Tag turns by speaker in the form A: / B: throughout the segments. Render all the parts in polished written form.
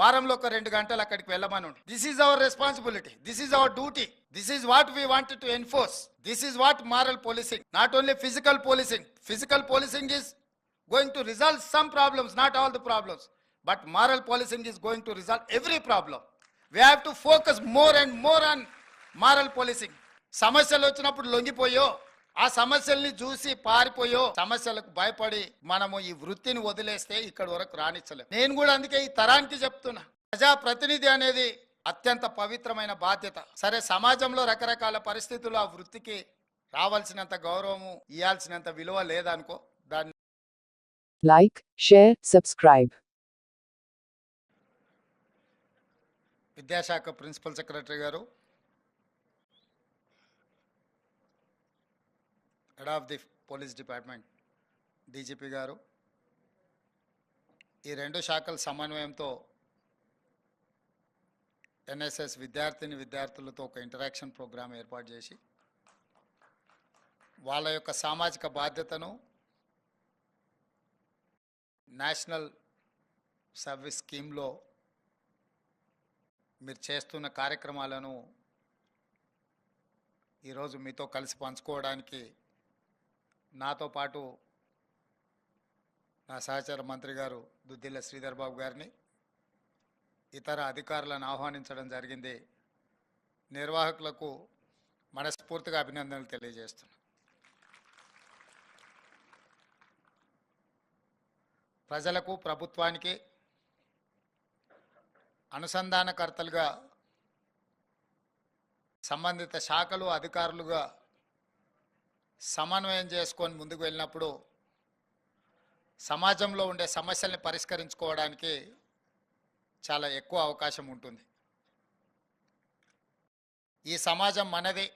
A: వారంలో ఒక 2 గంటలు అక్కడికి వెళ్ళమని. This is our responsibility, this is our duty, this is what we wanted to enforce, this is what moral policing, not only physical policing. Physical policing is going to resolve some problems, not all the problems, but moral policing is going to resolve every problem. We have to focus more and more on moral policing. సమస్యలు వచ్చినప్పుడు లొంగిపోయో, ఆ సమస్యల్ని చూసి పారిపోయో, సమస్యలకు భయపడి మనము ఈ వృత్తిని వదిలేస్తే ఇక్కడ వరకు రానిచ్చలేం. నేను కూడా అందుకే ఈ తరానికి చెప్తున్నా, ప్రజాప్రతినిధి అనేది అత్యంత పవిత్రమైన బాధ్యత. సరే, సమాజంలో రకరకాల పరిస్థితులు ఆ వృత్తికి రావాల్సినంత గౌరవము, ఇవ్వాల్సినంత విలువ లేదనుకో, దాన్ని
B: like, share, subscribe.
A: విద్యాశాఖ ప్రిన్సిపల్ సెక్రటరీ గారు, head of the police department DGP గారు, ఈ 2 శాఖల సమన్వయంతో ఎన్ఎస్ఎస్ విద్యార్థులతో ఒక ఇంటరాక్షన్ ప్రోగ్రాం ఏర్పాటు చేసి వాళ్ళ యొక్క సామాజిక బాధ్యతను నేషనల్ సర్వీస్ స్కీమ్లో మీరు చేస్తున్న కార్యక్రమాలను ఈరోజు మీతో కలిసి పంచుకోవడానికి నాతో పాటు నా సహచర మంత్రి గారు దుద్దిల్ల శ్రీధర్ బాబు గారిని, ఇతర అధికారులను ఆహ్వానించడం జరిగింది. నిర్వాహకులకు మనస్ఫూర్తిగా అభినందనలు తెలియజేస్తున్నాను. ప్రజలకు, ప్రభుత్వానికి అనుసంధానకర్తలుగా సంబంధిత శాఖలు, అధికారులుగా సమన్వయం చేసుకొని ముందుకు వెళ్ళినప్పుడు సమాజంలో ఉండే సమస్యల్ని పరిష్కరించుకోవడానికి చాలా ఎక్కువ అవకాశం ఉంటుంది. ఈ సమాజం మనది.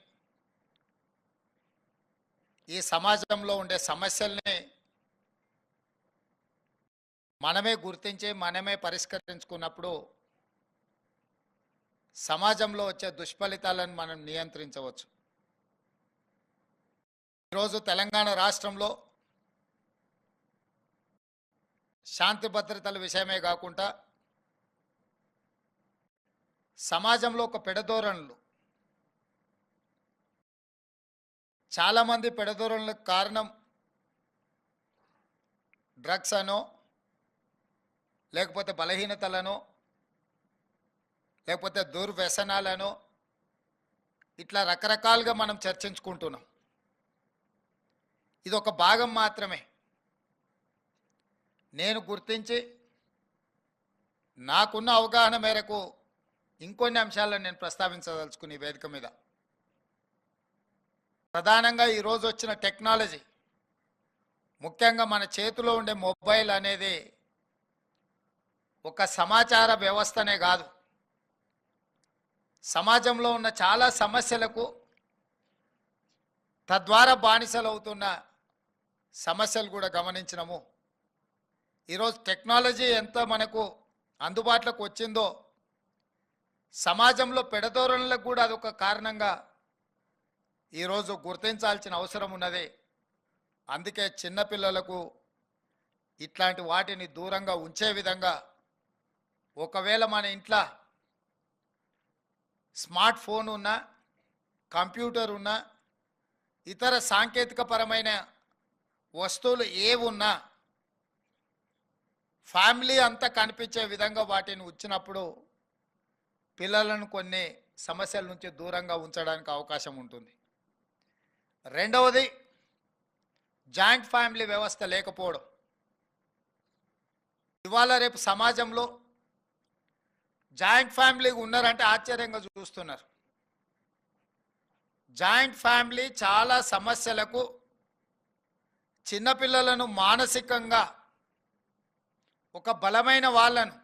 A: ఈ సమాజంలో ఉండే సమస్యల్ని మనమే గుర్తించి మనమే పరిష్కరించుకున్నప్పుడు సమాజంలో వచ్చే దుష్ఫలితాలను మనం నియంత్రించవచ్చు. ఈరోజు తెలంగాణ రాష్ట్రంలో శాంతి భద్రతల విషయమే కాకుండా సమాజంలో ఒక పెడధోరణులు, చాలామంది పెడధోరణులకు కారణం డ్రగ్స్ అనో, లేకపోతే బలహీనతలను, లేకపోతే దుర్వ్యసనాలను, ఇట్లా రకరకాలుగా మనం చర్చించుకుంటున్నాం. ఇది ఒక భాగం మాత్రమే. నేను గుర్తించి నాకున్న అవగాహన మేరకు ఇంకొన్ని అంశాలను నేను ప్రస్తావించదలుచుకుని వేదిక మీద. ప్రధానంగా ఈరోజు వచ్చిన టెక్నాలజీ, ముఖ్యంగా మన చేతిలో ఉండే మొబైల్ అనేది ఒక సమాచార వ్యవస్థనే కాదు, సమాజంలో ఉన్న చాలా సమస్యలకు తద్వారా బానిసలవుతున్న సమస్యలు కూడా గమనించినాము. ఈరోజు టెక్నాలజీ ఎంత మనకు అందుబాటులోకి వచ్చిందో సమాజంలో పెడధోరణులకు కూడా అదొక కారణంగా ఈరోజు గుర్తించాల్సిన అవసరం ఉన్నది. అందుకే చిన్నపిల్లలకు ఇట్లాంటి వాటిని దూరంగా ఉంచే విధంగా, ఒకవేళ మన ఇంట్లో స్మార్ట్ ఫోన్ ఉన్నా, కంప్యూటర్ ఉన్నా, ఇతర సాంకేతిక పరమైన వస్తువులు ఏవి ఉన్నా ఫ్యామిలీ అంతా కనిపించే విధంగా వాటిని ఉంచినప్పుడు పిల్లలను కొన్ని సమస్యల నుంచి దూరంగా ఉంచడానికి అవకాశం ఉంటుంది. రెండవది, జాయింట్ ఫ్యామిలీ వ్యవస్థ లేకపోవడం. ఇవాళ రేపు సమాజంలో జాయింట్ ఫ్యామిలీ ఉన్నారంటే ఆశ్చర్యంగా చూస్తున్నారు. జాయింట్ ఫ్యామిలీ చాలా సమస్యలకు, చిన్నపిల్లలను మానసికంగా ఒక బలమైన వాళ్ళను,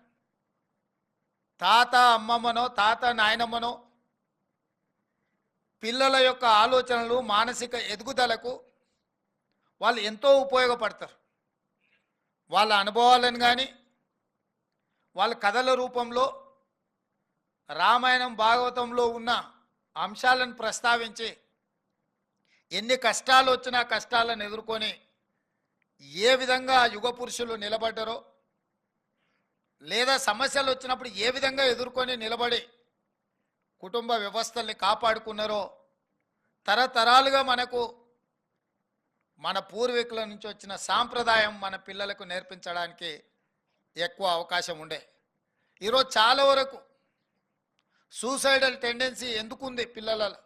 A: తాత అమ్మమ్మనో తాత నాయనమ్మనో, పిల్లల యొక్క ఆలోచనలు, మానసిక ఎదుగుదలకు వాళ్ళు ఎంతో ఉపయోగపడతారు. వాళ్ళ అనుభవాలను కానీ, వాళ్ళ కథల రూపంలో రామాయణం, భాగవతంలో ఉన్న అంశాలను ప్రస్తావించి ఎన్ని కష్టాలు వచ్చినా కష్టాలను ఎదుర్కొని ఏ విధంగా యుగ పురుషులు నిలబడ్డారో, లేదా సమస్యలు వచ్చినప్పుడు ఏ విధంగా ఎదుర్కొని నిలబడి కుటుంబ వ్యవస్థల్ని కాపాడుకున్నారో తరతరాలుగా మనకు మన పూర్వీకుల నుంచి వచ్చిన సాంప్రదాయం మన పిల్లలకు నేర్పించడానికి ఎక్కువ అవకాశం ఉండే. ఈరోజు చాలా వరకు సూసైడల్ టెండెన్సీ ఎందుకుంది పిల్లలలో,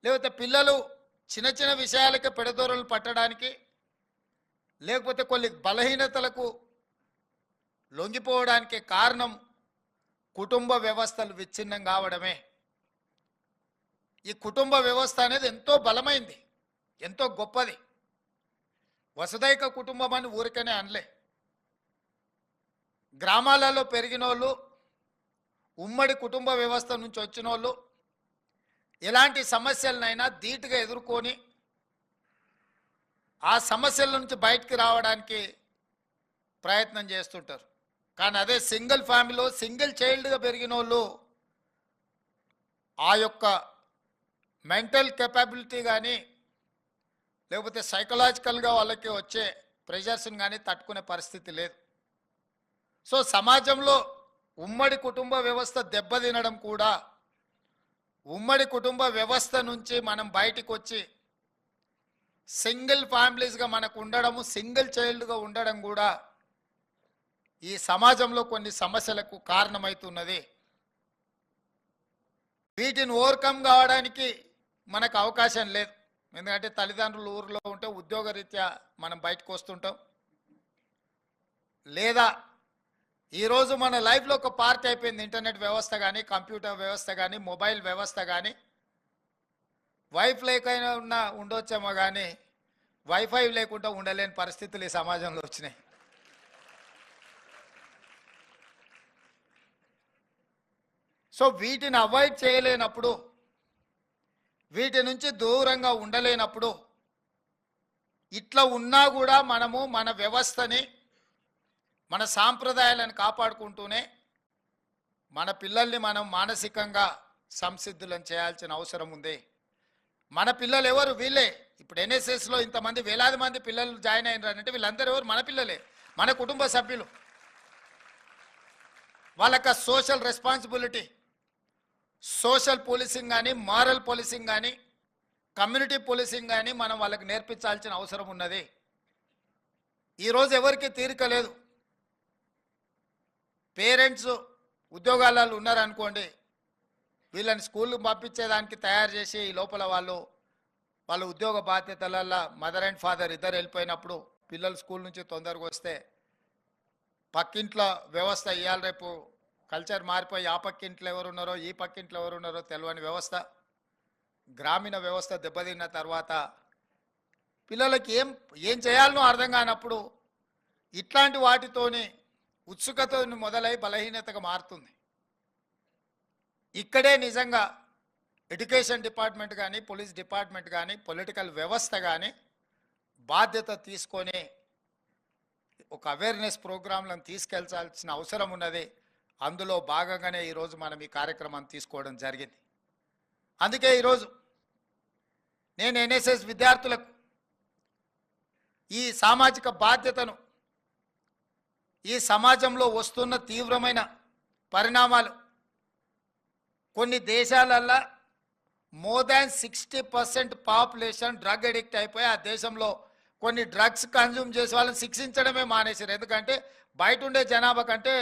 A: లేకపోతే పిల్లలు చిన్న చిన్న విషయాలకే పెడదోరలు పట్టడానికి, లేకపోతే కొన్ని బలహీనతలకు లొంగిపోవడానికి కారణం కుటుంబ వ్యవస్థలు విచ్ఛిన్నం కావడమే. ఈ కుటుంబ వ్యవస్థ అనేది ఎంతో బలమైంది, ఎంతో గొప్పది. వసుదైక కుటుంబం అని ఊరికనే అనలే. గ్రామాలలో పెరిగిన వాళ్ళు, ఉమ్మడి కుటుంబ వ్యవస్థ నుంచి వచ్చిన వాళ్ళు ఎలాంటి సమస్యలనైనా ధీటుగా ఎదుర్కొని ఆ సమస్యల నుంచి బయటికి రావడానికి ప్రయత్నం చేస్తుంటారు. కానీ అదే సింగిల్ ఫ్యామిలీలో సింగిల్ చైల్డ్గా పెరిగిన వాళ్ళు ఆ యొక్క మెంటల్ కెపాబిలిటీ కానీ లేకపోతే సైకలాజికల్గా వాళ్ళకి వచ్చే ప్రెషర్స్ని కానీ తట్టుకునే పరిస్థితి లేదు. సో సమాజంలో ఉమ్మడి కుటుంబ వ్యవస్థ దెబ్బతినడం కూడా, ఉమ్మడి కుటుంబ వ్యవస్థ నుంచి మనం బయటికి వచ్చి సింగిల్ ఫ్యామిలీస్గా మనకు ఉండడము, సింగిల్ చైల్డ్గా ఉండడం కూడా ఈ సమాజంలో కొన్ని సమస్యలకు కారణమవుతున్నది. వీటిని ఓవర్కమ్ కావడానికి మనకు అవకాశం లేదు. ఎందుకంటే తల్లిదండ్రులు ఊరిలో ఉంటే ఉద్యోగరీత్యా మనం బయటకు వస్తుంటాం, లేదా ఈరోజు మన లైఫ్లో ఒక పార్ట్ అయిపోయింది ఇంటర్నెట్ వ్యవస్థ కానీ, కంప్యూటర్ వ్యవస్థ కానీ, మొబైల్ వ్యవస్థ కానీ. వైఫ్ లేకైనా ఉన్నా ఉండొచ్చేమో కానీ వైఫై లేకుండా ఉండలేని పరిస్థితులు ఈ సమాజంలో వచ్చినాయి. సో వీటిని అవాయిడ్ చేయలేనప్పుడు, వీటి నుంచి దూరంగా ఉండలేనప్పుడు, ఇట్లా ఉన్నా కూడా మనము మన వ్యవస్థని, మన సాంప్రదాయాలను కాపాడుకుంటూనే మన పిల్లల్ని మనం మానసికంగా సంసిద్ధులను చేయాల్సిన అవసరం ఉంది. మన పిల్లలు ఎవరు? వీళ్ళే. ఇప్పుడు ఎన్ఎస్ఎస్లో ఇంతమంది వేలాది మంది పిల్లలు జాయిన్ అయినారంటే వీళ్ళందరూ ఎవరు? మన పిల్లలే, మన కుటుంబ సభ్యులు. వాళ్ళకి సోషల్ రెస్పాన్సిబిలిటీ, సోషల్ పోలీసింగ్ కానీ, మారల్ పోలీసింగ్ కానీ, కమ్యూనిటీ పోలీసింగ్ కానీ మనం వాళ్ళకి నేర్పించాల్సిన అవసరం ఉన్నది. ఈరోజు ఎవరికి తీరిక లేదు. పేరెంట్స్ ఉద్యోగాలలో ఉన్నారనుకోండి, వీళ్ళని స్కూల్కి పంపించేదానికి తయారు చేసి ఈ లోపల వాళ్ళ ఉద్యోగ బాధ్యతలలో మదర్ అండ్ ఫాదర్ ఇద్దరు వెళ్ళిపోయినప్పుడు పిల్లలు స్కూల్ నుంచి తొందరగా వస్తే పక్కింట్లో వ్యవస్థ ఇవాళ రేపు కల్చర్ మారిపోయి ఆ పక్కింట్లో ఎవరున్నారో ఈ పక్కింట్లో ఎవరున్నారో తెలియని వ్యవస్థ, గ్రామీణ వ్యవస్థ దెబ్బతిన్న తర్వాత పిల్లలకి ఏం చేయాలనో అర్థం కానప్పుడు ఇట్లాంటి వాటితోని ఉత్సుకత మొదలై బలహీనతగా మారుతుంది. ఇక్కడే నిజంగా ఎడ్యుకేషన్ డిపార్ట్మెంట్ కానీ, పోలీస్ డిపార్ట్మెంట్ కానీ, పొలిటికల్ వ్యవస్థ కానీ బాధ్యత తీసుకొని ఒక అవేర్నెస్ ప్రోగ్రాంలను తీసుకెళ్లాల్సిన అవసరం ఉన్నది. అందులో భాగంగానే ఈరోజు మనం ఈ కార్యక్రమాన్ని తీసుకోవడం జరిగింది. అందుకే ఈరోజు నేను ఎన్ఎస్ఎస్ విద్యార్థులకు ఈ సామాజిక బాధ్యతను, ఈ సమాజంలో వస్తున్న తీవ్రమైన పరిణామాలు, కొన్ని దేశాలల్లో more than 60% population drug addict అయిపోయి ఆ దేశంలో కొన్ని డ్రగ్స్ కన్జ్యూమ్ చేసే వాళ్ళని శిక్షించడమే మానేశారు. ఎందుకంటే బయట ఉండే జనాభా కంటే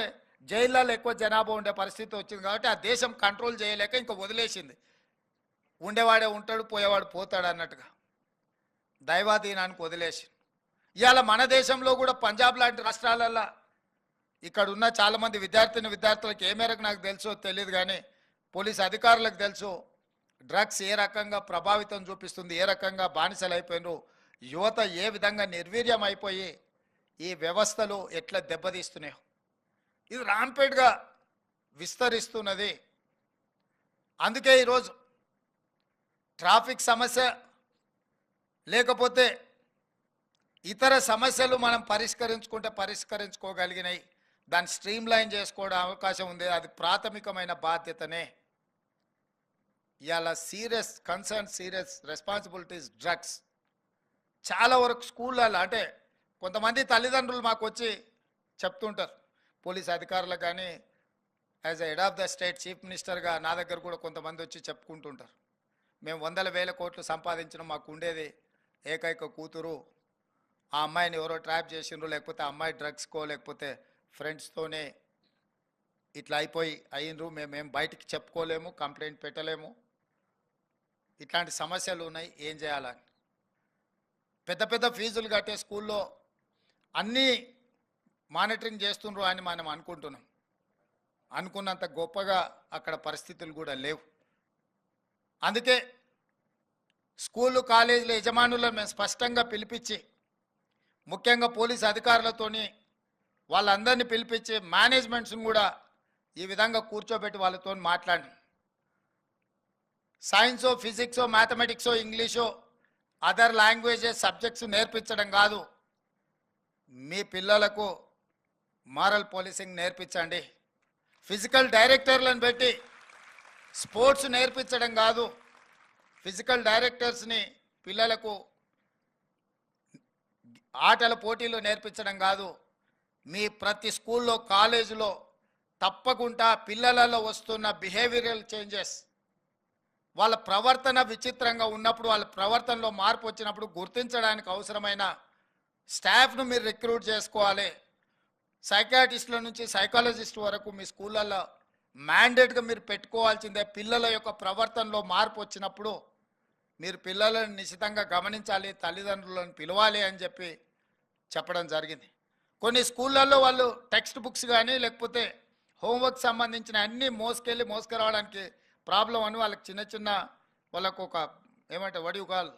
A: జైళ్ళలో ఎక్కువ జనాభా ఉండే పరిస్థితి వచ్చింది కాబట్టి ఆ దేశం కంట్రోల్ చేయలేక ఇంకా వదిలేసింది. ఉండేవాడే ఉంటాడు, పోయేవాడు పోతాడు అన్నట్టుగా దైవాధీనానికి వదిలేసి. ఇవాళ మన దేశంలో కూడా పంజాబ్ లాంటి రాష్ట్రాలల్లో ఇక్కడ ఉన్న చాలామంది విద్యార్థులకు ఏ మేరకు నాకు తెలుసో తెలియదు కానీ పోలీస్ అధికారులకు తెలుసు డ్రగ్స్ ఏ రకంగా ప్రభావితం చూపిస్తుంది, ఏ రకంగా బానిసలు అయిపోయినారు, యువత ఏ విధంగా నిర్వీర్యం అయిపోయి ఈ వ్యవస్థలు ఎట్లా దెబ్బతీస్తున్నాయో. ఇది రాంపేట్గా విస్తరిస్తున్నది. అందుకే ఈరోజు ట్రాఫిక్ సమస్య లేకపోతే ఇతర సమస్యలు మనం పరిష్కరించుకోగలిగినాయి, దాన్ని స్ట్రీమ్ లైన్ చేసుకోవడం అవకాశం ఉంది. అది ప్రాథమికమైన బాధ్యతనే. ఇవాళ సీరియస్ రెస్పాన్సిబిలిటీస్ డ్రగ్స్ చాలా వరకు స్కూళ్ళల్లో, అంటే కొంతమంది తల్లిదండ్రులు మాకు వచ్చి చెప్తుంటారు, పోలీస్ అధికారులకు కానీ as a head of the state chief మినిస్టర్గా నా దగ్గర కూడా కొంతమంది వచ్చి చెప్పుకుంటుంటారు. మేము వందల వేల కోట్లు సంపాదించిన మాకు ఉండేది ఏకైక కూతురు, ఆ అమ్మాయిని ఎవరో ట్రాప్ చేసిండ్రు, లేకపోతే ఆ అమ్మాయి డ్రగ్స్కో లేకపోతే ఫ్రెండ్స్తోనే ఇట్లా అయ్యిండ్రు, మేమేం బయటికి చెప్పుకోలేము, కంప్లైంట్ పెట్టలేము, ఇట్లాంటి సమస్యలు ఉన్నాయి, ఏం చేయాలని. పెద్ద పెద్ద ఫీజులు కట్టే స్కూల్లో అన్నీ మానిటరింగ్ చేస్తుండ్రు అని మనం అనుకుంటున్నాం. అనుకున్నంత గొప్పగా అక్కడ పరిస్థితులు కూడా లేవు. అందుకే స్కూళ్ళు కాలేజీల యజమానులను మేము స్పష్టంగా పిలిపించి, ముఖ్యంగా పోలీస్ అధికారులతోని వాళ్ళందరినీ పిలిపించి మేనేజ్మెంట్స్ని కూడా ఈ విధంగా కూర్చోబెట్టి వాళ్ళతో మాట్లాడి, సైన్సో ఫిజిక్సో మ్యాథమెటిక్సో ఇంగ్లీషో అదర్ లాంగ్వేజెస్ సబ్జెక్ట్స్ నేర్పించడం కాదు, మీ పిల్లలకు మారల్ పోలీసింగ్ నేర్పించండి. ఫిజికల్ డైరెక్టర్లను పెట్టి స్పోర్ట్స్ నేర్పించడం కాదు, ఫిజికల్ డైరెక్టర్స్ని పిల్లలకు ఆటల పోటీలు నేర్పించడం కాదు, మీ ప్రతి స్కూల్లో కాలేజీలో తప్పకుండా పిల్లలలో వస్తున్న బిహేవియరల్ చేంజెస్, వాళ్ళ ప్రవర్తన విచిత్రంగా ఉన్నప్పుడు, వాళ్ళ ప్రవర్తనలో మార్పు వచ్చినప్పుడు గుర్తించడానికి అవసరమైన స్టాఫ్ను మీరు రిక్రూట్ చేసుకోవాలి. సైకాట్రిస్టుల నుంచి సైకాలజిస్ట్ వరకు మీ స్కూళ్ళల్లో మ్యాండేట్గా మీరు పెట్టుకోవాల్సిందే. పిల్లల యొక్క ప్రవర్తనలో మార్పు వచ్చినప్పుడు మీరు పిల్లలను నిశితంగా గమనించాలి, తల్లిదండ్రులను పిలవాలి అని చెప్పడం జరిగింది. కొన్ని స్కూళ్ళల్లో వాళ్ళు టెక్స్ట్ బుక్స్ కానీ లేకపోతే హోంవర్క్ సంబంధించిన అన్నీ మోసుకురావడానికి ప్రాబ్లం అని వాళ్ళకి చిన్న చిన్న వాళ్ళకు ఒక ఏమంటే వడియుగాలు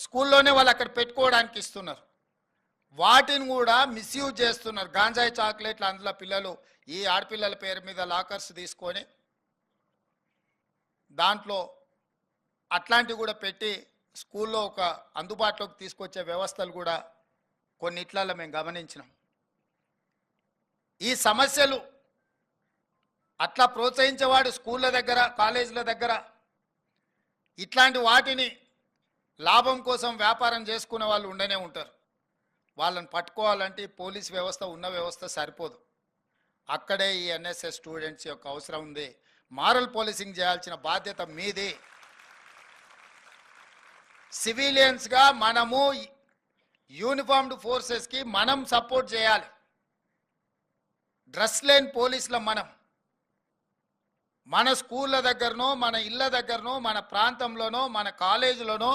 A: స్కూల్లోనే వాళ్ళు అక్కడ పెట్టుకోవడానికి ఇస్తున్నారు. వాటిని కూడా మిస్యూజ్ చేస్తున్నారు. గాంజాయి చాక్లెట్లు అందులో పిల్లలు ఈ ఆడపిల్లల పేరు మీద లాకర్స్ తీసుకొని దాంట్లో అట్లాంటివి కూడా పెట్టి స్కూల్లో ఒక అందుబాటులోకి తీసుకొచ్చే వ్యవస్థలు కూడా కొన్నిట్లలో మేము గమనించినాం. ఈ సమస్యలు అట్లా ప్రోత్సహించేవాడు స్కూళ్ళ దగ్గర కాలేజీల దగ్గర ఇట్లాంటి వాటిని లాభం కోసం వ్యాపారం చేసుకునే వాళ్ళు ఉండనే ఉంటారు. వాళ్ళని పట్టుకోవాలంటే పోలీస్ వ్యవస్థ ఉన్న వ్యవస్థ సరిపోదు. అక్కడే ఈ ఎన్ఎస్ఎస్ స్టూడెంట్స్ యొక్క అవసరం ఉంది. మారల్ పోలీసింగ్ చేయాల్సిన బాధ్యత మీది. సివిలియన్స్గా మనము యూనిఫార్మ్డ్ ఫోర్సెస్కి మనం సపోర్ట్ చేయాలి. డ్రెస్ లేని పోలీసుల మన స్కూళ్ళ దగ్గరనో మన ఇళ్ళ దగ్గరనో మన ప్రాంతంలోనో మన కాలేజీలోనో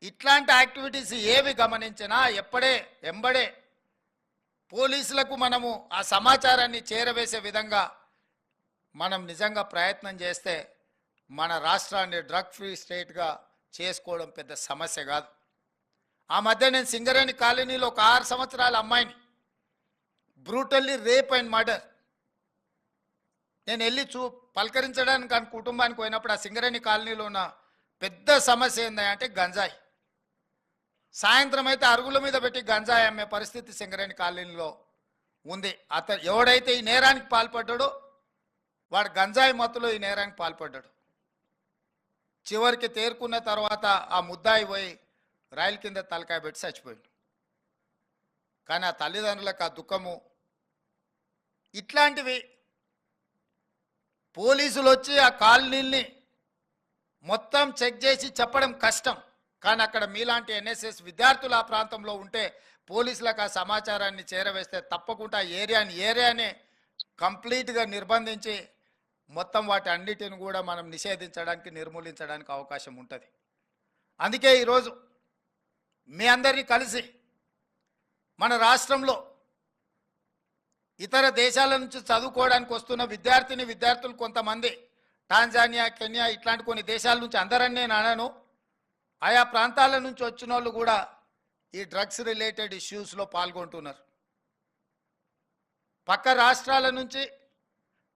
A: ఇట్లాంటి యాక్టివిటీస్ ఏవి గమనించినా ఎంబడే పోలీసులకు మనము ఆ సమాచారాన్ని చేరవేసే విధంగా మనం నిజంగా ప్రయత్నం చేస్తే మన రాష్ట్రాన్ని డ్రగ్ ఫ్రీ స్టేట్గా చేసుకోవడం పెద్ద సమస్య కాదు. ఆ మధ్య నేను సింగరేణి కాలనీలో ఒక 6 సంవత్సరాల అమ్మాయిని బ్రూటల్లీ రేప్ అండ్ మర్డర్ నేను వెళ్ళి పలకరించడానికి ఆ కుటుంబానికి పోయినప్పుడు ఆ సింగరేణి కాలనీలో ఉన్న పెద్ద సమస్య ఏంటంటే గంజాయి. సాయంత్రం అయితే అరుగుల మీద పెట్టి గంజాయి అమ్మే పరిస్థితి సింగరేణి కాలనీలో ఉంది. ఎవడైతే ఈ నేరానికి పాల్పడ్డాడో వాడు గంజాయి మత్తులో ఈ నేరానికి పాల్పడ్డాడు. చివరికి తేరుకున్న తర్వాత ఆ ముద్దాయి పోయి రైలు కింద తలకాయ పెట్టి చచ్చిపోయాడు. కానీ ఆ తల్లిదండ్రులకు ఆ దుఃఖము. ఇట్లాంటివి పోలీసులు వచ్చి ఆ కాలనీల్ని మొత్తం చెక్ చేసి చెప్పడం కష్టం. కానీ అక్కడ మీలాంటి ఎన్ఎస్ఎస్ విద్యార్థులు ఆ ప్రాంతంలో ఉంటే పోలీసులకు ఆ సమాచారాన్ని చేరవేస్తే తప్పకుండా ఏరియానే కంప్లీట్గా నిర్బంధించి మొత్తం వాటి అన్నిటిని కూడా మనం నిషేధించడానికి నిర్మూలించడానికి అవకాశం ఉంటుంది. అందుకే ఈరోజు మీ అందరినీ కలిసి మన రాష్ట్రంలో ఇతర దేశాల నుంచి చదువుకోవడానికి వస్తున్న విద్యార్థులు కొంతమంది టాంజానియా, కెన్యా ఇట్లాంటి కొన్ని దేశాల నుంచి, అందరని నేను అనను, ఆయా ప్రాంతాల నుంచి వచ్చిన వాళ్ళు కూడా ఈ డ్రగ్స్ రిలేటెడ్ ఇష్యూస్లో పాల్గొంటున్నారు. పక్క రాష్ట్రాల నుంచి,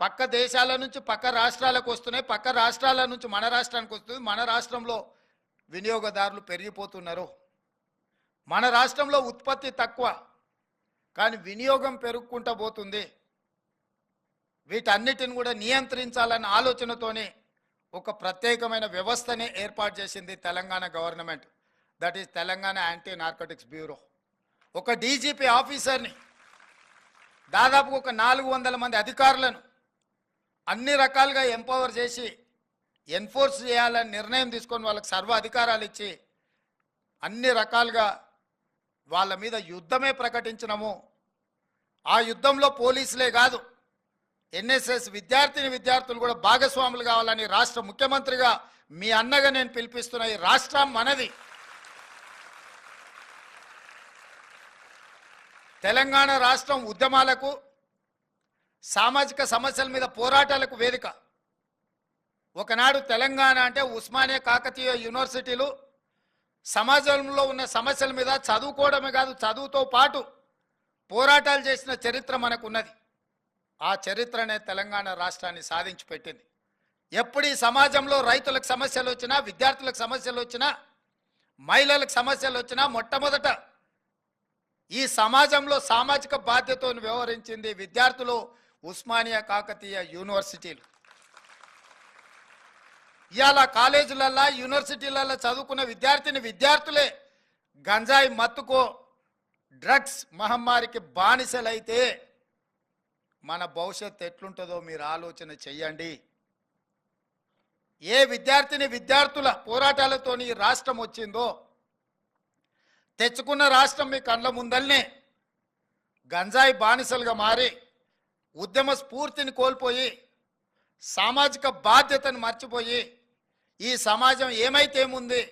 A: పక్క దేశాల నుంచి పక్క రాష్ట్రాలకు వస్తున్నాయి. పక్క రాష్ట్రాల నుంచి మన రాష్ట్రానికి వస్తుంది. మన రాష్ట్రంలో వినియోగదారులు పెరిగిపోతున్నారు. మన రాష్ట్రంలో ఉత్పత్తి తక్కువ కానీ వినియోగం పెరుగుకుంటూ పోతుంది. వీటన్నిటిని కూడా నియంత్రించాలన్న ఆలోచనతోనే ఒక ప్రత్యేకమైన వ్యవస్థనే ఏర్పాటు చేసింది Telangana government. That is Telangana anti narcotics bureau. ఒక డీజీపీ ఆఫీసర్ని, దాదాపు ఒక 400 మంది అధికారులను అన్ని రకాలుగా ఎంపవర్ చేసి ఎన్ఫోర్స్ చేయాలని నిర్ణయం తీసుకొని వాళ్ళకి సర్వ అధికారాలు ఇచ్చి అన్ని రకాలుగా వాళ్ళ మీద యుద్ధమే ప్రకటించినాము. ఆ యుద్ధంలో పోలీసులే కాదు, ఎన్ఎస్ఎస్ విద్యార్థులు కూడా భాగస్వాములు కావాలని రాష్ట్ర ముఖ్యమంత్రిగా మీ అన్నగా నేను పిలిపిస్తున్నా. ఈ రాష్ట్రం మనది. తెలంగాణ రాష్ట్రం ఉద్యమాలకు, సామాజిక సమస్యల మీద పోరాటాలకు వేదిక. ఒకనాడు తెలంగాణ అంటే ఉస్మానియా కాకతీయ యూనివర్సిటీలు సమాజంలో ఉన్న సమస్యల మీద చదువుకోవడమే కాదు, చదువుతో పాటు పోరాటాలు చేసిన చరిత్ర మనకున్నది. ఆ చరిత్రనే తెలంగాణ రాష్ట్రాన్ని సాధించి పెట్టింది. ఎప్పుడు ఈ సమాజంలో రైతులకు సమస్యలు వచ్చినా, విద్యార్థులకు సమస్యలు వచ్చినా, మహిళలకు సమస్యలు వచ్చినా మొట్టమొదట ఈ సమాజంలో సామాజిక బాధ్యతను వ్యవహరించింది విద్యార్థులు, ఉస్మానియా కాకతీయ యూనివర్సిటీలు. ఇవాళ కాలేజీలల్లో, యూనివర్సిటీలలో చదువుకున్న విద్యార్థులే గంజాయి మత్తుకో, డ్రగ్స్ మహమ్మారికి బానిసలైతే మన భవిష్యత్తు ఎట్లుంటుందో మీరు ఆలోచన చెయ్యండి. ఏ విద్యార్థుల పోరాటాలతో ఈ రాష్ట్రం వచ్చిందో, తెచ్చుకున్న రాష్ట్రం మీ కళ్ళ ముందల్నే గంజాయి బానిసలుగా మారి ఉద్యమ స్ఫూర్తిని కోల్పోయి సామాజిక బాధ్యతను మర్చిపోయి ఈ సమాజం ఏమైతేముంది,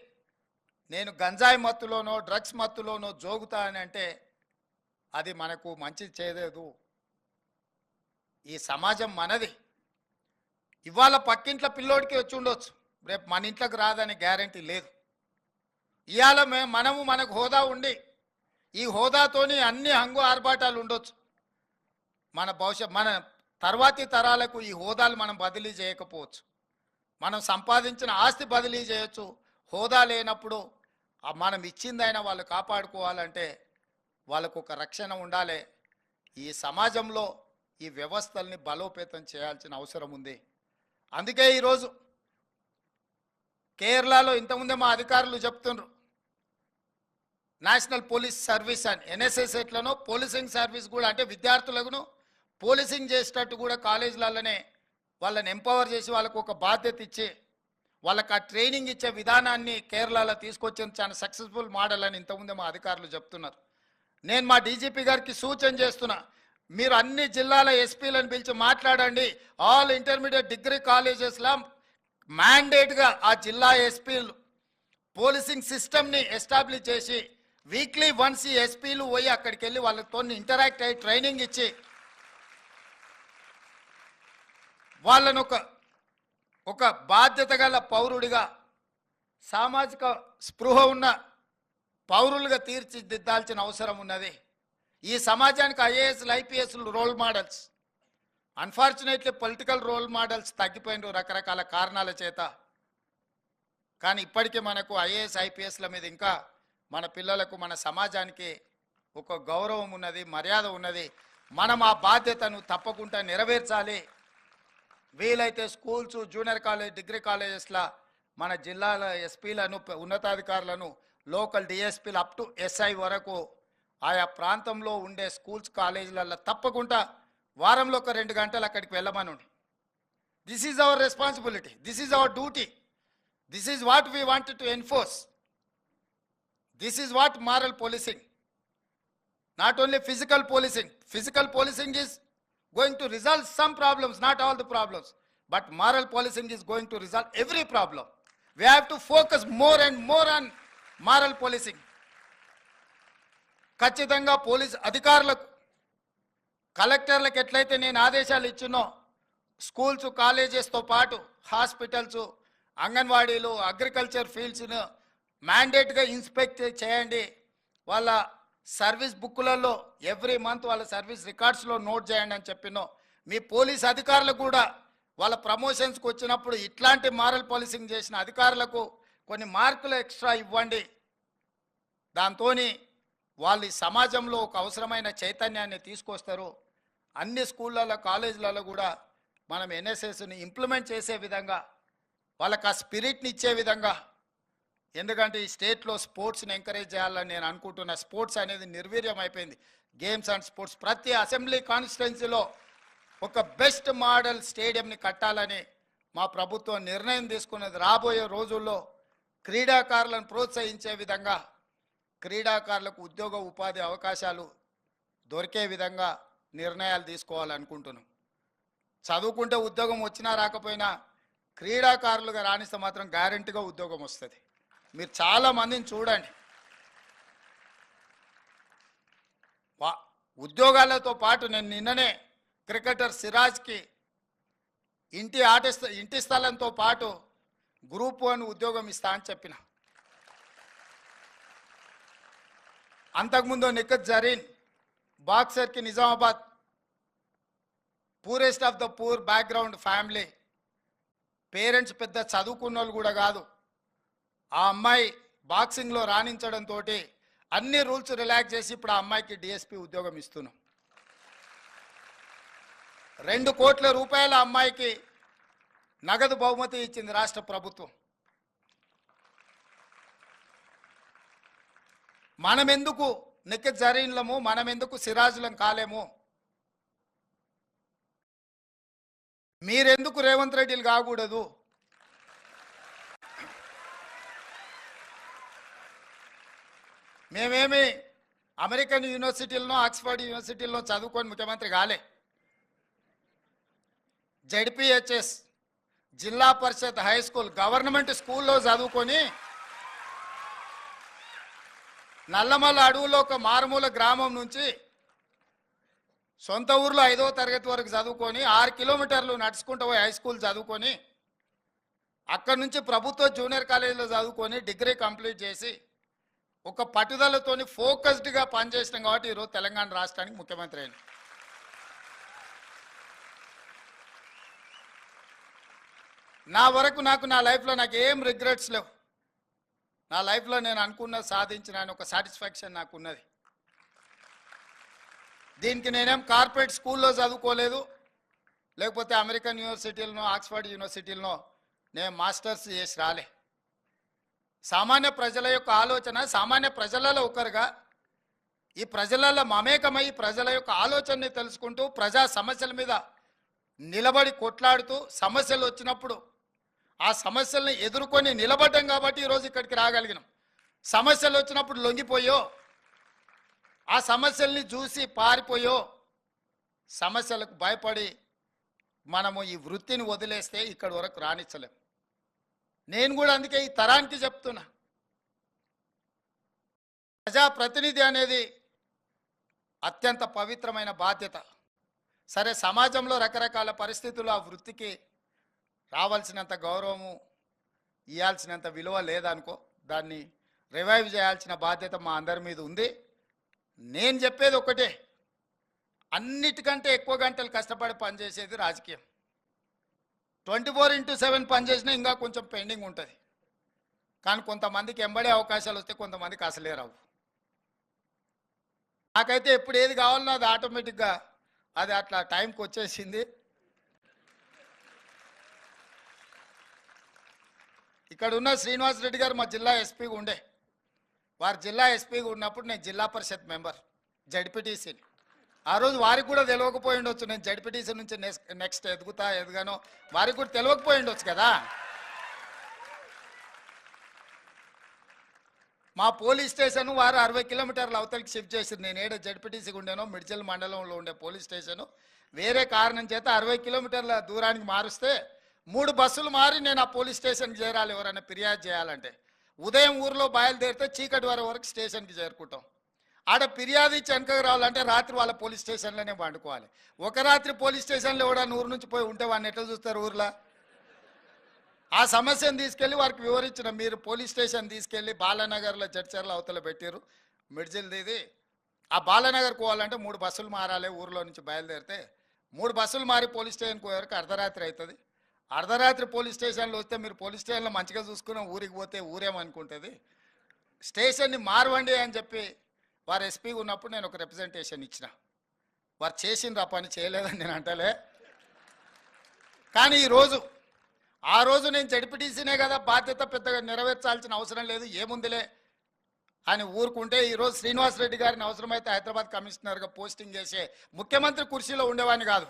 A: నేను గంజాయి మత్తులోనో డ్రగ్స్ మత్తులోనో జోగుతా అని అంటే అది మనకు మంచి చేయలేదు. ఈ సమాజం మనది. ఇవాళ పక్కింట్ల పిల్లోడికి వచ్చి ఉండొచ్చు, రేపు మన ఇంట్లోకి రాదని గ్యారంటీ లేదు. ఇవాళ మనకు హోదా ఉండి ఈ హోదాతోని అన్ని హంగు ఆర్భాటాలు ఉండొచ్చు. మన తర్వాతి తరాలకు ఈ హోదాలు మనం బదిలీ చేయకపోవచ్చు. మనం సంపాదించిన ఆస్తి బదిలీ చేయొచ్చు. హోదా లేనప్పుడు మనం ఇచ్చిందైనా వాళ్ళు కాపాడుకోవాలంటే వాళ్ళకు ఒక రక్షణ ఉండాలి. ఈ సమాజంలో ఈ వ్యవస్థల్ని బలోపేతం చేయాల్సిన అవసరం ఉంది. అందుకే ఈరోజు కేరళలో ఇంతకుముందే మా అధికారులు చెప్తున్నారు, నేషనల్ పోలీస్ సర్వీస్ అని, ఎన్ఎస్ఎస్ ఎట్లనో పోలీసింగ్ సర్వీస్ కూడా, అంటే విద్యార్థులను పోలీసింగ్ చేసేటట్టు కూడా కాలేజీలలోనే వాళ్ళని ఎంపవర్ చేసి వాళ్ళకు ఒక బాధ్యత ఇచ్చి వాళ్ళకి ఆ ట్రైనింగ్ ఇచ్చే విధానాన్ని కేరళలో తీసుకొచ్చిన చాలా సక్సెస్ఫుల్ మోడల్ అని ఇంతకుముందే మా అధికారులు చెప్తున్నారు. నేను మా డీజీపీ గారికి సూచన చేస్తున్నా, మీరు అన్ని జిల్లాల ఎస్పీలను పిలిచి మాట్లాడండి. ఆల్ ఇంటర్మీడియట్ డిగ్రీ కాలేజెస్లో మ్యాండేట్గా ఆ జిల్లా ఎస్పీలు పోలీసింగ్ సిస్టమ్ని ఎస్టాబ్లిష్ చేసి వీక్లీ వన్స్ ఈ ఎస్పీలు పోయి అక్కడికి వెళ్ళి వాళ్ళతో ఇంటరాక్ట్ అయ్యి ట్రైనింగ్ ఇచ్చి వాళ్ళను ఒక బాధ్యత గల పౌరుడిగా, సామాజిక స్పృహ ఉన్న పౌరులుగా తీర్చిదిద్దాల్సిన అవసరం ఉన్నది. ఈ సమాజానికి ఐఏఎస్లు, ఐపీఎస్లు role models. Unfortunately political role models తగ్గిపోయినారు రకరకాల కారణాల చేత. కానీ ఇప్పటికీ మనకు ఐఏఎస్, ఐపీఎస్ల మీద ఇంకా మన పిల్లలకు, మన సమాజానికి ఒక గౌరవం ఉన్నది, మర్యాద ఉన్నది. మనం ఆ బాధ్యతను తప్పకుండా నెరవేర్చాలి. వీలైతే స్కూల్స్, జూనియర్ కాలేజ్, డిగ్రీ కాలేజెస్లో మన జిల్లాల ఎస్పీలను, ఉన్నతాధికారులను, లోకల్ డిఎస్పీలు అప్ టు ఎస్ఐ వరకు ఆయా ప్రాంతంలో ఉండే స్కూల్స్, కాలేజీలలో తప్పకుండా వారంలో ఒక 2 గంటలు అక్కడికి వెళ్ళమనండి. This is our responsibility, this is our duty, this is what we wanted to enforce, this is what moral policing. Not only physical policing is going to resolve some problems, not all the problems, but moral policing is going to resolve every problem. We have to focus more and more on moral policing. ఖచ్చితంగా police అధికారులకు, కలెక్టర్లకు ఎట్లయితే నేను ఆదేశాలు ఇచ్చినో schools, కాలేజెస్తో పాటు hospitals, అంగన్వాడీలు, agriculture ఫీల్డ్స్ను మ్యాండేట్గా inspect చేయండి. వాళ్ళ సర్వీస్ బుక్కులలో ఎవ్రీ మంత్ వాళ్ళ సర్వీస్ రికార్డ్స్లో నోట్ చేయండి అని చెప్పినో, మీ పోలీస్ అధికారులు కూడా వాళ్ళ ప్రమోషన్స్కి వచ్చినప్పుడు ఇట్లాంటి మారల్ పాలిసింగ్ చేసిన అధికారులకు కొన్ని మార్కులు ఎక్స్ట్రా ఇవ్వండి. దాంతో వాళ్ళు ఈ సమాజంలో ఒక అవసరమైన చైతన్యాన్ని తీసుకొస్తారు. అన్ని స్కూళ్ళలో, కాలేజీలలో కూడా మనం ఎన్ఎస్ఎస్ని ఇంప్లిమెంట్ చేసే విధంగా, వాళ్ళకి ఆ స్పిరిట్ని ఇచ్చే విధంగా ఎందుకంటే ఈ స్టేట్లో స్పోర్ట్స్ని ఎంకరేజ్ చేయాలని నేను అనుకుంటున్నా. స్పోర్ట్స్ అనేది నిర్వీర్యం అయిపోయింది. గేమ్స్ అండ్ స్పోర్ట్స్ ప్రతి అసెంబ్లీ కాన్స్టిట్యున్సీలో ఒక బెస్ట్ మోడల్ స్టేడియంని కట్టాలని మా ప్రభుత్వం నిర్ణయం తీసుకున్నది. రాబోయే రోజుల్లో క్రీడాకారులను ప్రోత్సహించే విధంగా, క్రీడాకారులకు ఉద్యోగ ఉపాధి అవకాశాలు దొరికే విధంగా నిర్ణయాలు తీసుకోవాలనుకుంటున్నాం. చదువుకుంటే ఉద్యోగం వచ్చినా రాకపోయినా క్రీడాకారులుగా రాణిస్తే మాత్రం గ్యారెంటీగా ఉద్యోగం వస్తుంది. మీరు చాలా మందిని చూడండి, ఉద్యోగాలతో పాటు నేను నిన్ననే క్రికెటర్ సిరాజ్కి ఇంటి స్థలంతో పాటు గ్రూప్ 1 ఉద్యోగం ఇస్తా అని చెప్పిన. అంతకుముందు నిఖత్ జరీన్ బాక్సర్కి Nizamabad poorest of the poor background family, parents పెద్ద చదువుకున్న వాళ్ళు కూడా కాదు. ఆ అమ్మాయి బాక్సింగ్లో రాణించడంతో అన్ని రూల్స్ రిలాక్స్ చేసి ఇప్పుడు ఆ అమ్మాయికి డిఎస్పీ ఉద్యోగం ఇస్తున్నాం. 2 కోట్ల రూపాయల అమ్మాయికి నగదు బహుమతి ఇచ్చింది రాష్ట్ర ప్రభుత్వం. మనమెందుకు నిఖత్ జరీన్లము, మనమెందుకు సిరాజులం కాలేము? మీరెందుకు రేవంత్ రెడ్డిలు కాకూడదు? మేమేమి అమెరికన్ యూనివర్సిటీలను, ఆక్స్ఫర్డ్ యూనివర్సిటీలను చదువుకొని ముఖ్యమంత్రి కాలే. జెడ్పీహెచ్ఎస్, జిల్లా పరిషత్ హై స్కూల్, గవర్నమెంట్ స్కూల్లో చదువుకొని నల్లమల్ల అడవులో ఒక మారుమూల గ్రామం నుంచి సొంత ఊర్లో 5వ తరగతి వరకు చదువుకొని 6 కిలోమీటర్లు నడుచుకుంటూ పోయి హై స్కూల్ చదువుకొని అక్కడి నుంచి ప్రభుత్వ జూనియర్ కాలేజీలో చదువుకొని డిగ్రీ కంప్లీట్ చేసి ఒక పట్టుదలతోని ఫోకస్డ్గా పనిచేసినాం కాబట్టి ఈరోజు తెలంగాణ రాష్ట్రానికి ముఖ్యమంత్రి అయిన. నా వరకు నా లైఫ్లో నాకు ఏం రిగ్రెట్స్ లేవు. నా లైఫ్లో నేను అనుకున్న సాధించిన ఒక సాటిస్ఫాక్షన్ నాకు ఉన్నది. దీనికి నేనేం కార్పొరేట్ స్కూల్లో చదువుకోలేదు, లేకపోతే అమెరికన్ యూనివర్సిటీలను, ఆక్స్ఫర్డ్ యూనివర్సిటీలను నేను మాస్టర్స్ చేసి రాలే. సామాన్య ప్రజల యొక్క ఆలోచన, సామాన్య ప్రజలలో ఒకరుగా ఈ ప్రజలలో మమేకమై ప్రజల యొక్క ఆలోచనని తెలుసుకుంటూ ప్రజా సమస్యల మీద నిలబడి కొట్లాడుతూ సమస్యలు వచ్చినప్పుడు ఆ సమస్యల్ని ఎదుర్కొని నిలబడ్డాం కాబట్టి ఈరోజు ఇక్కడికి రాగలిగినాం. సమస్యలు వచ్చినప్పుడు లొంగిపోయో, ఆ సమస్యల్ని చూసి పారిపోయో, సమస్యలకు భయపడి మనము ఈ వృత్తిని వదిలేస్తే ఇక్కడి వరకు రాణించలేం. నేను కూడా అందుకే ఈ తరానికి చెప్తున్నా, ప్రజాప్రతినిధి అనేది అత్యంత పవిత్రమైన బాధ్యత. సరే, సమాజంలో రకరకాల పరిస్థితులు ఆ వృత్తికి రావాల్సినంత గౌరవము, ఇవ్వాల్సినంత విలువ లేదనుకో, దాన్ని రివైవ్ చేయాల్సిన బాధ్యత మా అందరి మీద ఉంది. నేను చెప్పేది ఒకటే, అన్నిటికంటే ఎక్కువ గంటలు కష్టపడి పనిచేసేది రాజకీయం. 24/7 పనిచేసినా ఇంకా కొంచెం పెండింగ్ ఉంటుంది. కానీ కొంతమందికి ఎంబడే అవకాశాలు వస్తే కొంతమందికి అసలే రావు. నాకైతే ఎప్పుడు ఏది కావాలన్నా అది ఆటోమేటిక్గా అది అట్లా టైంకి వచ్చేసింది. ఇక్కడ ఉన్న శ్రీనివాస్ రెడ్డి గారు మా జిల్లా ఎస్పీగా ఉండే. వారు జిల్లా ఎస్పీగా ఉన్నప్పుడు నేను జిల్లా పరిషత్ మెంబర్, జడ్పీటీసీని. ఆ రోజు వారికి కూడా తెలియకపోయి ఉండొచ్చు, నేను జడ్పీటీసీ నుంచి నెక్స్ట్ ఎదుగానో వారికి కూడా తెలియకపోయి ఉండొచ్చు కదా. మా పోలీస్ స్టేషన్ వారు 60 కిలోమీటర్ల అవతలికి షిఫ్ట్ చేసింది. నేను ఏదో జడ్పీటీసీగా ఉండేనో మిడ్చల్ మండలంలో ఉండే పోలీస్ స్టేషను వేరే కారణం చేత 60 కిలోమీటర్ల దూరానికి మారుస్తే 3 బస్సులు మారి నేను ఆ పోలీస్ స్టేషన్కి చేరాలి. ఎవరైనా ఫిర్యాదు చేయాలంటే ఉదయం ఊర్లో బయలుదేరితే చీకటి వరకు స్టేషన్కి చేరుకుంటాం. ఆడ ఫిర్యాదు ఇచ్చి వెనకకు రావాలంటే రాత్రి వాళ్ళ పోలీస్ స్టేషన్లోనే పండుకోవాలి. ఒక రాత్రి పోలీస్ స్టేషన్లో ఎవడన్నా ఊరు నుంచి పోయి ఉంటే వాడిని ఎట్లా చూస్తారు ఊర్లో? ఆ సమస్యను తీసుకెళ్ళి వారికి వివరించిన, మీరు పోలీస్ స్టేషన్ తీసుకెళ్ళి బాలానగర్లో జడ్చర్ల అవతల పెట్టారు మిడ్జిల్ది. ఆ బాలానగర్కి పోవాలంటే 3 బస్సులు మారాలి. ఊర్లో నుంచి బయలుదేరితే 3 బస్సులు మారి పోలీస్ స్టేషన్కి పోయేవరకు అర్ధరాత్రి అవుతుంది. అర్ధరాత్రి పోలీస్ స్టేషన్లో వస్తే మీరు పోలీస్ స్టేషన్లో మంచిగా చూసుకున్న ఊరికి పోతే ఊరేమనుకుంటుంది. స్టేషన్ని మారవండి అని చెప్పి వారు ఎస్పీగా ఉన్నప్పుడు నేను ఒక రిప్రజెంటేషన్ ఇచ్చిన. వారు చేసిండ్రు ఆ పని, చేయలేదని నేను అంటలే. కానీ ఈరోజు ఆ రోజు నేను జడ్పీటీసీనే కదా, బాధ్యత పెద్దగా నెరవేర్చాల్సిన అవసరం లేదు, ఏముందిలే అని ఊరుకుంటే ఈరోజు శ్రీనివాసరెడ్డి గారిని అవసరమైతే హైదరాబాద్ కమిషనర్గా పోస్టింగ్ చేసే ముఖ్యమంత్రి కుర్చీలో ఉండేవాడిని కాదు.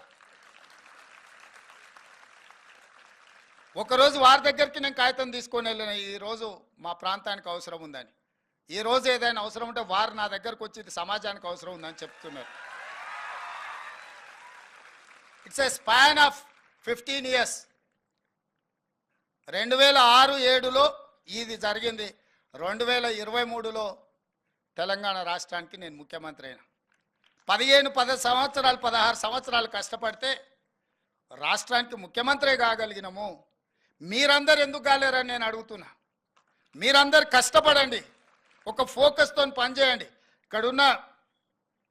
A: ఒకరోజు వారి దగ్గరికి నేను కాగితం తీసుకొని వెళ్ళిన, ఈరోజు మా ప్రాంతానికి అవసరం ఉందని. ఈరోజు ఏదైనా అవసరం ఉంటే వారు నా దగ్గరకు వచ్చి ఇది సమాజానికి అవసరం ఉందని చెప్తున్నారు. It's a span of 15 years. 2006-7లో ఇది జరిగింది. 2023లో తెలంగాణ రాష్ట్రానికి నేను ముఖ్యమంత్రి అయినా. 10 సంవత్సరాలు 16 సంవత్సరాలు కష్టపడితే రాష్ట్రానికి ముఖ్యమంత్రి కాగలిగినాము. మీరందరూ ఎందుకు కాలేరని నేను అడుగుతున్నా. మీరందరు కష్టపడండి, ఒక ఫోకస్తో పనిచేయండి. ఇక్కడున్న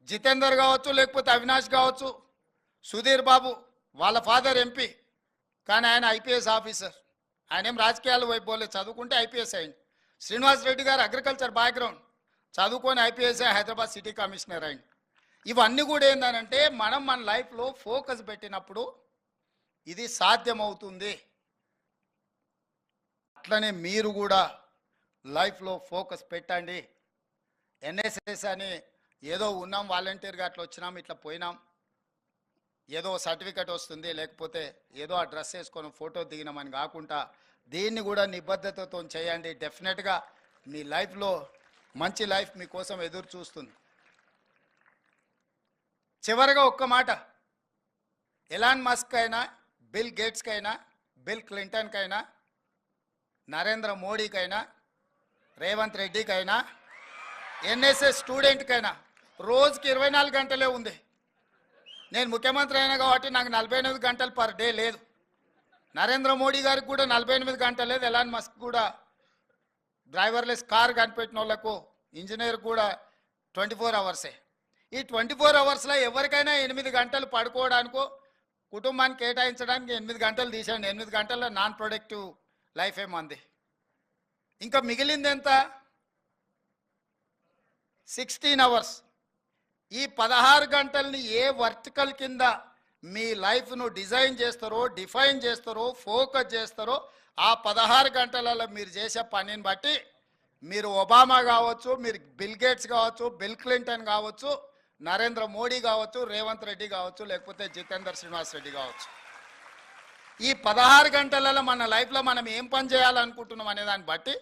A: జితేందర్ కావచ్చు, లేకపోతే అవినాష్ కావచ్చు, సుధీర్ బాబు వాళ్ళ ఫాదర్ ఎంపీ, కానీ ఆయన ఐపీఎస్ ఆఫీసర్. ఆయన ఏం రాజకీయాలు వైపు పోలే, చదువుకుంటే ఐపీఎస్ అయింది. శ్రీనివాస్ రెడ్డి గారు అగ్రికల్చర్ బ్యాక్గ్రౌండ్, చదువుకొని ఐపీఎస్ హైదరాబాద్ సిటీ కమిషనర్ అయింది. ఇవన్నీ కూడా ఏంటంటే మనం మన లైఫ్లో ఫోకస్ పెట్టినప్పుడు ఇది సాధ్యమవుతుంది. అట్లనే మీరు కూడా లైఫ్లో ఫోకస్ పెట్టండి. ఎన్ఎస్ఎస్ అని ఏదో ఉన్నాం, వాలంటీర్గా అట్లా వచ్చినాం, ఇట్లా పోయినాం, ఏదో సర్టిఫికెట్ వస్తుంది, లేకపోతే ఏదో ఆ డ్రెస్ వేసుకొని ఫోటో దిగినామని కాకుండా దీన్ని కూడా నిబద్ధతతో చేయండి. డెఫినెట్గా మీ లైఫ్లో మంచి లైఫ్ మీకోసం ఎదురు చూస్తుంది. చివరిగా ఒక్క మాట, ఎలాన్ మస్క్ అయినా, బిల్ గేట్స్కైనా, బిల్ క్లింటన్కైనా, నరేంద్ర మోడీకైనా, రేవంత్ రెడ్డికైనా, ఎన్ఎస్ఎస్ స్టూడెంట్కైనా రోజుకి 24 గంటలే ఉంది. నేను ముఖ్యమంత్రి అయినా కాబట్టి నాకు 48 గంటలు పర్ డే లేదు. నరేంద్ర మోడీ గారికి కూడా 48 గంటలు లేదు. ఎలాన్ మస్క్ కూడా డ్రైవర్లెస్ కార్ కనిపెట్టిన వాళ్ళకు, ఇంజనీర్ కూడా 24 అవర్సే. ఈ 24 అవర్స్లో ఎవరికైనా 8 గంటలు పడుకోవడానికో కుటుంబానికి కేటాయించడానికి 8 గంటలు తీసేయండి. 8 గంటల్లో నాన్ ప్రొడక్టివ్ లైఫ్ ఏమంది. ఇంకా మిగిలింది ఎంత? 16 అవర్స్. ఈ 16 గంటల్ని ఏ వర్టికల్ కింద మీ లైఫ్ను డిజైన్ చేస్తారో, డిఫైన్ చేస్తారో, ఫోకస్ చేస్తారో, ఆ 16 గంటలలో మీరు చేసే పనిని బట్టి మీరు ఒబామా కావచ్చు, మీరు బిల్ గేట్స్ కావచ్చు, బిల్ క్లింటన్ కావచ్చు, నరేంద్ర మోడీ కావచ్చు, రేవంత్ రెడ్డి కావచ్చు, లేకపోతే జితేందర్ శ్రీనివాస్ రెడ్డి కావచ్చు. ఈ 16 గంటలలో మన లైఫ్లో మనం ఏం పని చేయాలనుకుంటున్నాం అనే దాన్ని బట్టి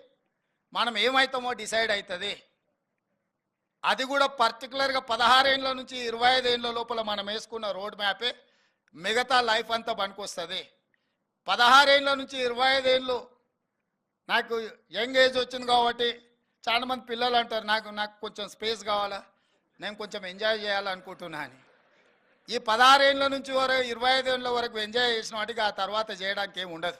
A: మనం ఏమవుతామో డిసైడ్ అవుతుంది. అది కూడా పర్టికులర్గా 16 ఏళ్ళ నుంచి 25 ఏళ్ళ లోపల మనం వేసుకున్న రోడ్ మ్యాపే మిగతా లైఫ్ అంతా పనికొస్తుంది. 16 ఏళ్ళ నుంచి 25 ఏళ్ళు నాకు యంగ్ ఏజ్ వచ్చింది కాబట్టి చాలామంది పిల్లలు అంటారు నాకు కొంచెం స్పేస్ కావాలా, నేను కొంచెం ఎంజాయ్ చేయాలనుకుంటున్నా అని. ఈ 16 ఏళ్ళ నుంచి 25 ఏళ్ళ వరకు ఎంజాయ్ చేసిన వాటికి ఆ తర్వాత చేయడానికి ఏమి ఉండదు.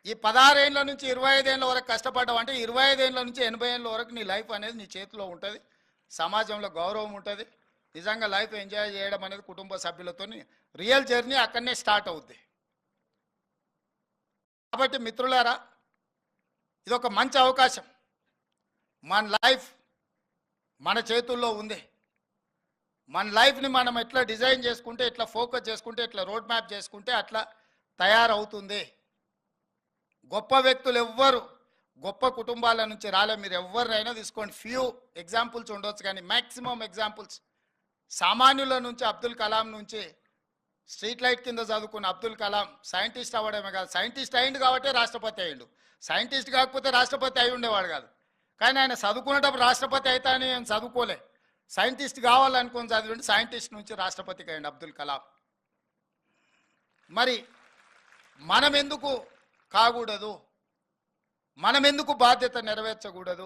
A: ఈ 16 ఏళ్ళ నుంచి 25 ఏళ్ళ వరకు కష్టపడ్డావు అంటే 25 ఏళ్ళ నుంచి 80 ఏళ్ళ వరకు నీ లైఫ్ అనేది నీ చేతిలో ఉంటుంది. సమాజంలో గౌరవం ఉంటుంది. నిజంగా లైఫ్ ఎంజాయ్ చేయడం అనేది కుటుంబ సభ్యులతో రియల్ జర్నీ అక్కడనే స్టార్ట్ అవుద్ది. కాబట్టి మిత్రులారా, ఇది ఒక మంచి అవకాశం. మన లైఫ్ మన చేతుల్లో ఉంది. మన లైఫ్ని మనం ఎట్లా డిజైన్ చేసుకుంటే, ఎట్లా ఫోకస్ చేసుకుంటే, ఎట్లా రోడ్ మ్యాప్ చేసుకుంటే అట్లా తయారవుతుంది. గొప్ప వ్యక్తులు ఎవ్వరు గొప్ప కుటుంబాల నుంచి రాలే. మీరు ఎవరినైనా తీసుకోండి, ఫ్యూ ఎగ్జాంపుల్స్ ఉండొచ్చు, కానీ మ్యాక్సిమం ఎగ్జాంపుల్స్ సామాన్యుల నుంచి, అబ్దుల్ కలాం నుంచి, స్ట్రీట్ లైట్ కింద చదువుకున్న అబ్దుల్ కలాం సైంటిస్ట్ అవ్వడమే కాదు, సైంటిస్ట్ అయింది కాబట్టి రాష్ట్రపతి అయ్యిండు. సైంటిస్ట్ కాకపోతే రాష్ట్రపతి అయి ఉండేవాడు కాదు. కానీ ఆయన చదువుకునేటప్పుడు రాష్ట్రపతి అయితే అని ఆయన చదువుకోలే, సైంటిస్ట్ కావాలనుకుని చదివిండి, సైంటిస్ట్ నుంచి రాష్ట్రపతికి అయ్యిండు అబ్దుల్ కలాం. మరి మనం ఎందుకు కాకూడదు? మనం ఎందుకు బాధ్యత నెరవేర్చకూడదు?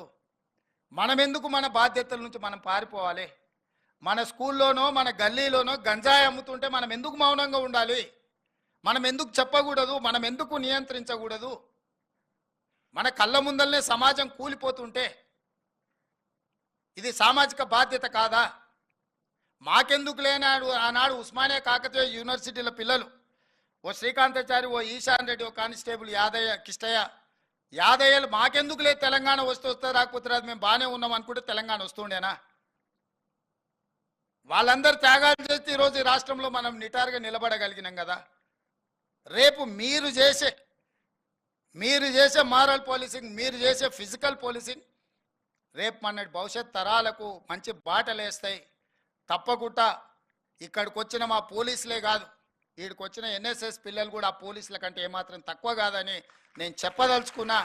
A: మనం ఎందుకు మన బాధ్యతల నుంచి మనం పారిపోవాలి? మన స్కూల్లోనో మన గల్లీలోనో గంజాయి అమ్ముతుంటే మనం ఎందుకు మౌనంగా ఉండాలి? మనం ఎందుకు చెప్పకూడదు? మనం ఎందుకు నియంత్రించకూడదు? మన కళ్ళ ముందల్నే సమాజం కూలిపోతుంటే ఇది సామాజిక బాధ్యత కాదా? మాకెందుకు లేనాడు ఆనాడు ఉస్మానియా కాకతీయ యూనివర్సిటీల పిల్లలు, ఓ శ్రీకాంతాచారి, ఓ ఈశాన్ రెడ్డి, ఓ కానిస్టేబుల్ యాదయ్య, కిష్టయ్య, యాదయ్యలు మాకెందుకు లేదు తెలంగాణ వస్తే రాకపోతే రాదు, మేము బాగానే ఉన్నాం అనుకుంటే తెలంగాణ వస్తుండేనా? వాళ్ళందరూ త్యాగాలు చేస్తే ఈరోజు ఈ రాష్ట్రంలో మనం నిటారుగా నిలబడగలిగినాం కదా. రేపు మీరు చేసే మారల్ పోలీసింగ్, మీరు చేసే ఫిజికల్ పోలీసింగ్ రేపు మన భవిష్యత్ తరాలకు మంచి బాటలు వేస్తాయి. తప్పకుండా ఇక్కడికి వచ్చిన మా పోలీసులే కాదు, వీడికి వచ్చిన ఎన్ఎస్ఎస్ పిల్లలు కూడా ఆ పోలీసుల కంటే ఏమాత్రం తక్కువ కాదని నేను చెప్పదలుచుకున్నా.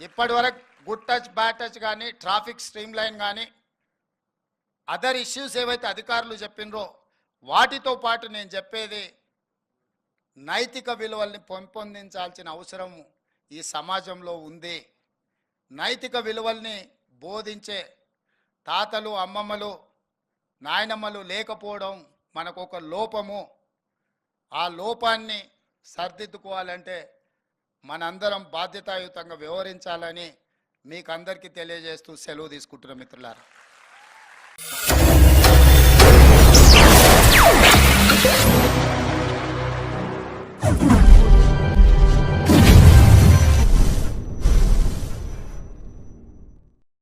A: ఇప్పటి వరకు గుడ్ టచ్ బ్యాడ్ టచ్ కానీ, ట్రాఫిక్ స్ట్రీమ్ లైన్ కానీ, అదర్ ఇష్యూస్ ఏవైతే అధికారులు చెప్పినరో వాటితో పాటు నేను చెప్పేది నైతిక విలువల్ని పెంపొందించాల్సిన అవసరం ఈ సమాజంలో ఉంది. నైతిక విలువల్ని బోధించే తాతలు, అమ్మమ్మలు, నాయనమ్మలు లేకపోవడం మనకు ఒక లోపము. ఆ లోపాన్ని సరిదిద్దుకోవాలంటే మనందరం బాధ్యతాయుతంగా వ్యవహరించాలని మీకు అందరికీ తెలియజేస్తూ సెలవు తీసుకుంటున్న మిత్రులారా.